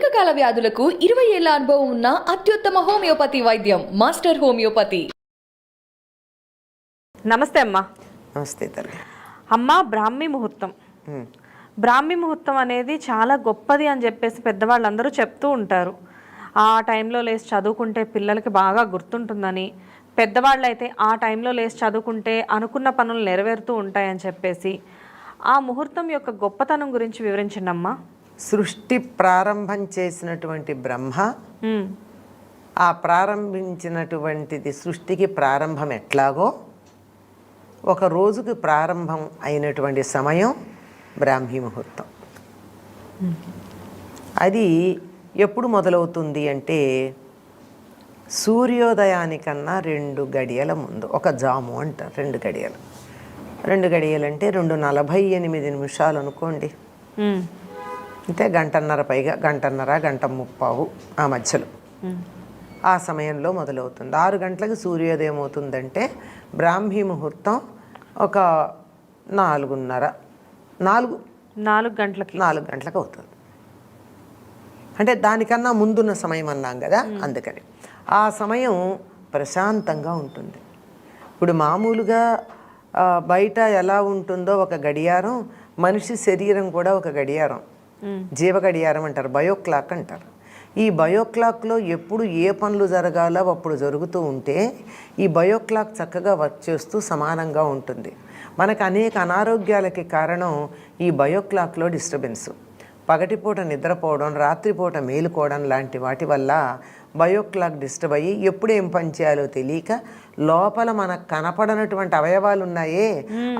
దీర్ఘకాల వ్యాధులకు 20 ఏళ్ల అనుభవం ఉన్న అత్యుత్తమ హోమియోపతి వైద్యం మాస్టర్ హోమియోపతి. నమస్తే అమ్మా. నమస్తే తల్లి. అమ్మ, బ్రాహ్మీ ముహూర్తం. బ్రాహ్మీ ముహూర్తం అనేది చాలా గొప్పది అని చెప్పేసి పెద్దవాళ్ళందరూ చెప్తూ ఉంటారు. ఆ టైంలో లేచి చదువుకుంటే పిల్లలకి బాగా గుర్తుంటుందని, పెద్దవాళ్ళు అయితే ఆ టైంలో లేచి చదువుకుంటే అనుకున్న పనులు నెరవేరుతూ ఉంటాయని చెప్పేసి ఆ ముహూర్తం యొక్క గొప్పతనం గురించి వివరించండి అమ్మా. సృష్టి ప్రారంభం చేసినటువంటి బ్రహ్మ ఆ ప్రారంభించినటువంటిది సృష్టికి ప్రారంభం ఎట్లాగో ఒక రోజుకి ప్రారంభం అయినటువంటి సమయం బ్రాహ్మీ ముహూర్తం. అది ఎప్పుడు మొదలవుతుంది అంటే సూర్యోదయానికన్నా 2 గడియల ముందు. ఒక జాము అంటారు. 2 గడియలు అంటే 2:48 అనుకోండి. అంటే గంటన్నర పైగా, గంట ముప్పావు ఆ మధ్యలో ఆ సమయంలో మొదలవుతుంది. 6 గంటలకు సూర్యోదయం అవుతుందంటే బ్రాహ్మీ ముహూర్తం ఒక 4 గంటలకు అవుతుంది. అంటే దానికన్నా ముందున్న సమయం అన్నాం కదా, అందుకని ఆ సమయం ప్రశాంతంగా ఉంటుంది. ఇప్పుడు మామూలుగా బయట ఎలా ఉంటుందో ఒక గడియారం, మనిషి శరీరం కూడా ఒక గడియారం, జీవ గడియారం అంటారు, బయోక్లాక్ అంటారు. ఈ బయోక్లాక్లో ఎప్పుడు ఏ పనులు జరగాలో అప్పుడు జరుగుతూ ఉంటే ఈ బయోక్లాక్ చక్కగా వర్క్ చేస్తూ సమానంగా ఉంటుంది. మనకు అనేక అనారోగ్యాలకి కారణం ఈ బయోక్లాక్లో డిస్టర్బెన్స్. పగటిపూట నిద్రపోవడం, రాత్రిపూట మేలుకోవడం లాంటి వాటి వల్ల బయోక్లాక్ డిస్టర్బ్ అయ్యి ఎప్పుడు ఏం పని చేయాలో తెలియక లోపల మనకు కనపడనటువంటి అవయవాలు ఉన్నాయే,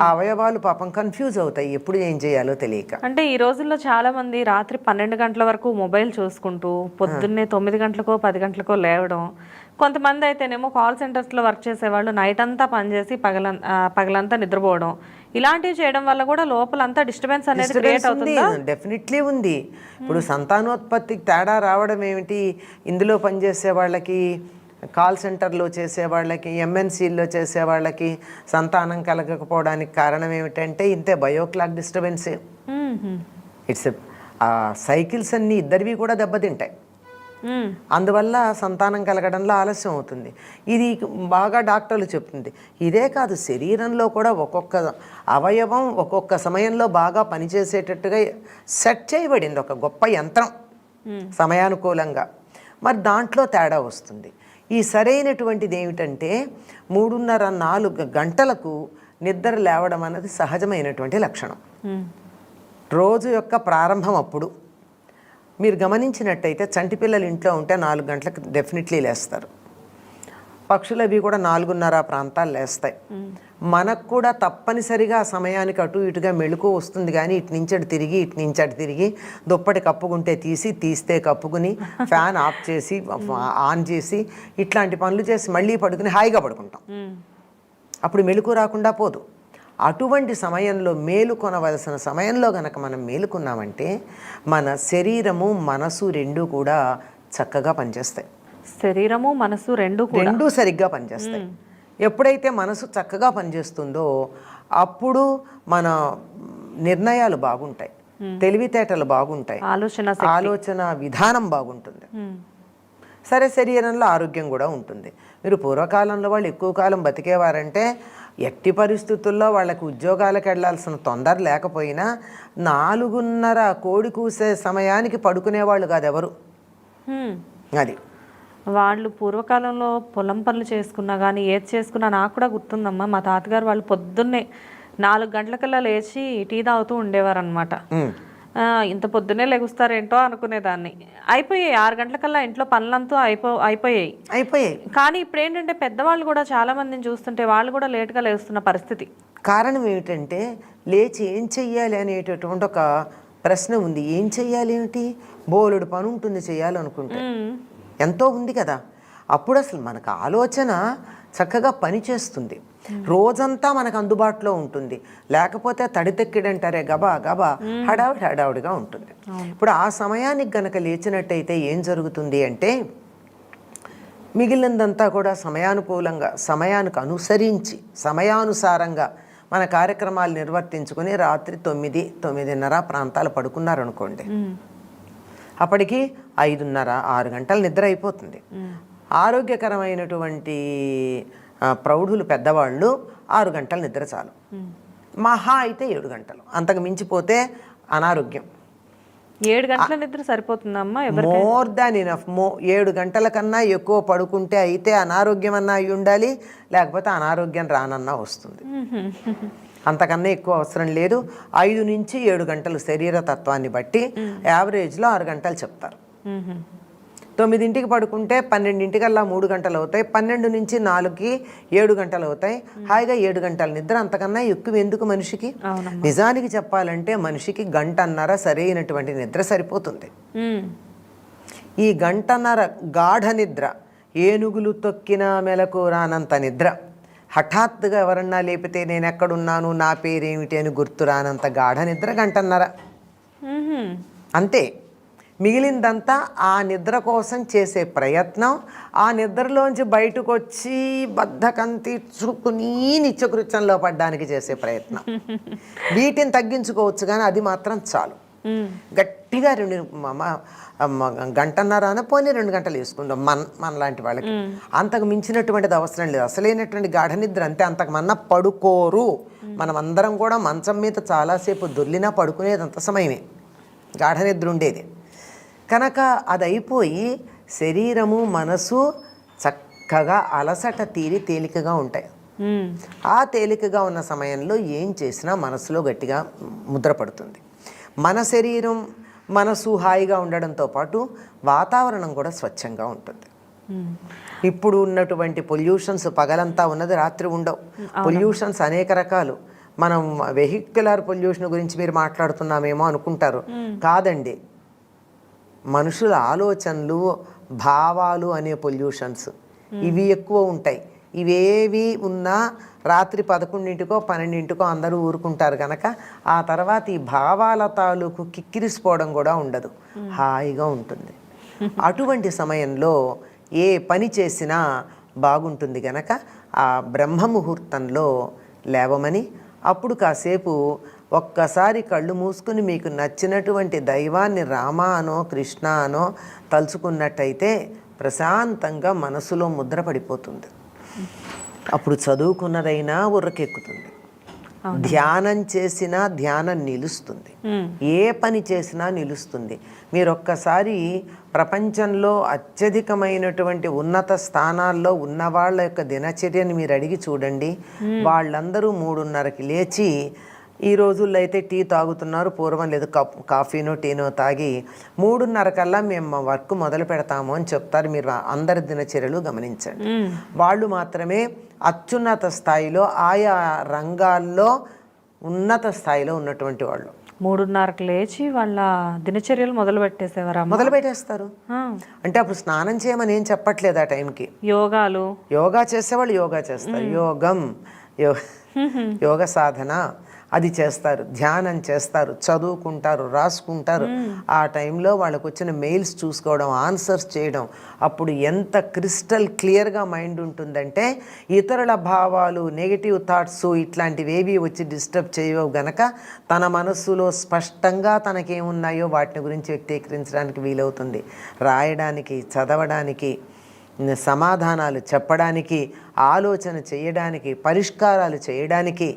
ఆ అవయవాలు పాపం కన్ఫ్యూజ్ అవుతాయి ఎప్పుడు ఏం చేయాలో తెలియక. అంటే ఈ రోజుల్లో చాలా మంది రాత్రి 12 గంటల వరకు మొబైల్ చూసుకుంటూ పొద్దున్నే 9 గంటలకో 10 గంటలకో లేవడం. కొంతమంది అయితేనేమో కాల్ సెంటర్స్లో వర్క్ చేసేవాళ్ళు నైట్ అంతా పనిచేసి పగలంతా నిద్రపోవడం. ఇలాంటివి చేయడం వల్ల కూడా లోపలంతా డిస్టర్బెన్స్ అనేది క్రియేట్ అవుతుంది. డెఫినెట్లీ ఉంది. ఇప్పుడు సంతానోత్పత్తికి తేడా రావడం ఏమిటి? ఇందులో పనిచేసే వాళ్ళకి, కాల్ సెంటర్లో చేసే వాళ్ళకి, ఎంఎన్సీల్లో చేసే వాళ్ళకి సంతానం కలగకపోవడానికి కారణం ఏమిటంటే ఇంతే, బయోక్లాక్ డిస్టర్బెన్సే. ఇట్స్ సైకిల్స్ అన్నీ ఇద్దరివి కూడా దెబ్బతింటాయి. అందువల్ల సంతానం కలగడంలో ఆలస్యం అవుతుంది. ఇది బాగా డాక్టర్లు చెప్తుంది. ఇదే కాదు, శరీరంలో కూడా ఒక్కొక్క అవయవం ఒక్కొక్క సమయంలో బాగా పనిచేసేటట్టుగా సెట్ చేయబడింది ఒక గొప్ప యంత్రం సమయానుకూలంగా. మరి దాంట్లో తేడా వస్తుంది. ఈ సరైనటువంటిది ఏమిటంటే 3:30-4 గంటలకు నిద్ర లేవడం అన్నది సహజమైనటువంటి లక్షణం. రోజు యొక్క ప్రారంభం అప్పుడు. మీరు గమనించినట్టయితే చంటి పిల్లలు ఇంట్లో ఉంటే 4 గంటలకు డెఫినెట్లీ లేస్తారు. పక్షులు అవి కూడా 4:30 ప్రాంతాలు లేస్తాయి. మనకు కూడా తప్పనిసరిగా ఆ సమయానికి అటు ఇటుగా మెళుకు వస్తుంది. కానీ ఇటు నుంచి అటు తిరిగి దుప్పటి కప్పుకుంటే తీస్తే కప్పుకుని, ఫ్యాన్ ఆఫ్ చేసి ఆన్ చేసి ఇట్లాంటి పనులు చేసి మళ్ళీ పడుకుని హాయిగా పడుకుంటాం. అప్పుడు మెళుకు రాకుండా పోదు. అటువంటి సమయంలో, మేలుకొనవలసిన సమయంలో గనక మనం మేలుకున్నామంటే మన శరీరము మనసు 2 కూడా చక్కగా పనిచేస్తాయి. శరీరము మనసు 2 సరిగ్గా పనిచేస్తాయి. ఎప్పుడైతే మనసు చక్కగా పనిచేస్తుందో అప్పుడు మన నిర్ణయాలు బాగుంటాయి, తెలివితేటలు బాగుంటాయి, ఆలోచన విధానం బాగుంటుంది. సరే, శరీరంలో ఆరోగ్యం కూడా ఉంటుంది. మీరు పూర్వకాలంలో వాళ్ళు ఎక్కువ కాలం బతికేవారంటే ఎట్టి పరిస్థితుల్లో వాళ్ళకి ఉద్యోగాలకు వెళ్ళాల్సిన తొందర లేకపోయినా 4:30 కోడి కూసే సమయానికి పడుకునేవాళ్ళు కాదు ఎవరు. అది వాళ్ళు పూర్వకాలంలో పొలం పనులు చేసుకున్నా కానీ ఏది చేసుకున్నా నాకు కూడా గుర్తుందమ్మా. మా తాతగారు వాళ్ళు పొద్దున్నే 4 గంటలకల్లా లేచి టీ తాగుతూ ఉండేవారు అనమాట. ఇంత పొద్దున్నే లెగుస్తారేంటో అనుకునేదాన్ని. అయిపోయాయి 6 గంటలకల్లా ఇంట్లో పనులంతా అయిపోయాయి. కానీ ఇప్పుడు ఏంటంటే పెద్దవాళ్ళు కూడా చాలా మందిని చూస్తుంటే వాళ్ళు కూడా లేట్గా లేస్తున్న పరిస్థితి. కారణం ఏమిటంటే లేచి ఏం చెయ్యాలి అనేటటువంటి ఒక ప్రశ్న ఉంది. ఏం చెయ్యాలి ఏమిటి? బోలెడు పని ఉంటుంది చేయాలనుకుంటే, ఎంతో ఉంది కదా. అప్పుడు అసలు మనకు ఆలోచన చక్కగా పనిచేస్తుంది. రోజంతా మనకు అందుబాటులో ఉంటుంది. లేకపోతే తడితెక్కిడంటారే, గబా హడావుడిగా ఉంటుంది. ఇప్పుడు ఆ సమయానికి గనక లేచినట్టయితే ఏం జరుగుతుంది అంటే మిగిలినదంతా కూడా సమయానుకూలంగా, సమయానికి అనుసరించి, సమయానుసారంగా మన కార్యక్రమాలు నిర్వర్తించుకొని రాత్రి 9-9:30 ప్రాంతాలు పడుకున్నారనుకోండి, అప్పటికి 5:30, 6 గంటల నిద్ర అయిపోతుంది. ఆరోగ్యకరమైనటువంటి ప్రౌఢులు పెద్దవాళ్ళు 6 గంటల నిద్ర చాలు. మహా అయితే 7 గంటలు, అంతకు మించిపోతే అనారోగ్యం. 7 గంటల నిద్ర సరిపోతుందమ్మా? More than enough. 7 గంటల కన్నా ఎక్కువ పడుకుంటే అయితే అనారోగ్యం అన్నా అయి ఉండాలి, లేకపోతే అనారోగ్యం రానన్నా వస్తుంది. అంతకన్నా ఎక్కువ అవసరం లేదు. 5 నుంచి 7 గంటలు శరీర తత్వాన్ని బట్టి యావరేజ్లో 6 గంటలు చెప్తారు. 9ంటికి పడుకుంటే 12ంటికల్లా 3 గంటలు అవుతాయి. 12 నుంచి 4కి 7 గంటలు అవుతాయి. హాయిగా 7 గంటల నిద్ర, అంతకన్నా ఎక్కువ ఎందుకు మనిషికి? నిజానికి చెప్పాలంటే మనిషికి 1.5 గంటన్నర సరైనటువంటి నిద్ర సరిపోతుంది. ఈ 1.5 గంటన్నర గాఢ నిద్ర, ఏనుగులు తొక్కిన మెలకు రానంత నిద్ర, హఠాత్తుగా ఎవరన్నా లేపితే నేను ఎక్కడున్నాను, నా పేరేమిటి అని గుర్తు రానంత గాఢ నిద్ర 1.5 గంటన్నర అంతే. మిగిలిందంతా ఆ నిద్ర కోసం చేసే ప్రయత్నం, ఆ నిద్రలోంచి బయటకు వచ్చి బద్ధకం తీర్చుకుని నిత్యకృత్యంలో పడ్డానికి చేసే ప్రయత్నం. వీటిని తగ్గించుకోవచ్చు, కానీ అది మాత్రం చాలు. గట్టిగా 1.5 గంటన్నర పోనీ 2 గంటలు వేసుకుందాం మనలాంటి వాళ్ళకి. అంతకు మించినటువంటిది అవసరం లేదు. అసలైనటువంటి గాఢ నిద్ర అంతే. అంతకు మన్నా పడుకోరు. మనం అందరం కూడా మంచం మీద చాలాసేపు దొర్లినా పడుకునేది అంత సమయమే గాఢ నిద్ర ఉండేది. కనుక అది అయిపోయి శరీరము మనసు చక్కగా అలసట తీరి తేలికగా ఉంటాయి. ఆ తేలికగా ఉన్న సమయంలో ఏం చేసినా మనసులో గట్టిగా ముద్ర పడుతుంది. మన శరీరం మనసు హాయిగా ఉండడంతో పాటు వాతావరణం కూడా స్వచ్ఛంగా ఉంటుంది. ఇప్పుడు ఉన్నటువంటి పొల్యూషన్స్ పగలంతా ఉన్నది, రాత్రి ఉండవు. పొల్యూషన్స్ అనేక రకాలు. మనం వెహిక్యులర్ పొల్యూషన్ గురించి మీరు మాట్లాడుతున్నామేమో అనుకుంటారు. కాదండి, మనుషుల ఆలోచనలు, భావాలు అనే పొల్యూషన్స్ ఇవి ఎక్కువ ఉంటాయి. ఇవేవి ఉన్నా రాత్రి 11ంటికో 12ంటికో అందరూ ఊరుకుంటారు కనుక ఆ తర్వాత ఈ భావాల తాలూకు కిక్కిరిసిపోవడం కూడా ఉండదు, హాయిగా ఉంటుంది. అటువంటి సమయంలో ఏ పని చేసినా బాగుంటుంది కనుక ఆ బ్రహ్మ ముహూర్తంలో లేవమని, అప్పుడు కాసేపు ఒక్కసారి కళ్ళు మూసుకుని మీకు నచ్చినటువంటి దైవాన్ని రామ అనో కృష్ణ అనో తలుచుకున్నట్టయితే ప్రశాంతంగా మనసులో ముద్ర పడిపోతుంది. అప్పుడు చదువుకున్నదైనా ఉర్రకెక్కుతుంది. ధ్యానం చేసినా ధ్యానం నిలుస్తుంది. ఏ పని చేసినా నిలుస్తుంది. మీరు ఒక్కసారి ప్రపంచంలో అత్యధికమైనటువంటి ఉన్నత స్థానాల్లో ఉన్న వాళ్ళ యొక్క దినచర్యని మీరు అడిగి చూడండి. వాళ్ళందరూ 3:30కి లేచి, ఈ రోజుల్లో అయితే టీ తాగుతున్నారు, పూర్వం లేదు కాఫీనో టీనో తాగి 3:30 కల్లా మేము మా వర్క్ మొదలు పెడతాము అని చెప్తారు. మీరు అందరి దినచర్యలు గమనించండి. వాళ్ళు మాత్రమే అత్యున్నత స్థాయిలో ఆయా రంగాల్లో ఉన్నత స్థాయిలో ఉన్నటువంటి వాళ్ళు. 3:30కి లేచి వాళ్ళ దినచర్యలు మొదలు పెట్టేస్తారు. అంటే అప్పుడు స్నానం చేయమని ఏం చెప్పట్లేదు ఆ టైంకి. యోగా చేసేవాళ్ళు యోగా చేస్తారు, యోగ సాధన అది చేస్తారు, ధ్యానం చేస్తారు, చదువుకుంటారు, రాసుకుంటారు. ఆ టైంలో వాళ్ళకు వచ్చిన మెయిల్స్ చూసుకోవడం, ఆన్సర్స్ చేయడం. అప్పుడు ఎంత క్రిస్టల్ క్లియర్గా మైండ్ ఉంటుందంటే ఇతరుల భావాలు, నెగిటివ్ థాట్స్ ఇట్లాంటివేవి వచ్చి డిస్టర్బ్ చేయవు గనక తన మనస్సులో స్పష్టంగా తనకేమున్నాయో వాటిని గురించి వ్యక్తీకరించడానికి వీలవుతుంది. రాయడానికి, చదవడానికి, సమాధానాలు చెప్పడానికి, ఆలోచన చేయడానికి, పరిష్కారాలు చేయడానికి,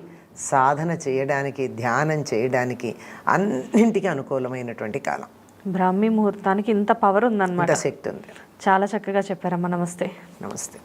సాధన చేయడానికి, ధ్యానం చేయడానికి అన్నింటికి అనుకూలమైనటువంటి కాలం. బ్రాహ్మీ ముహూర్తానికి ఇంత పవర్ ఉందన్నమాట, శక్తి ఉంది. చాలా చక్కగా చెప్పారమ్మా. నమస్తే. నమస్తే.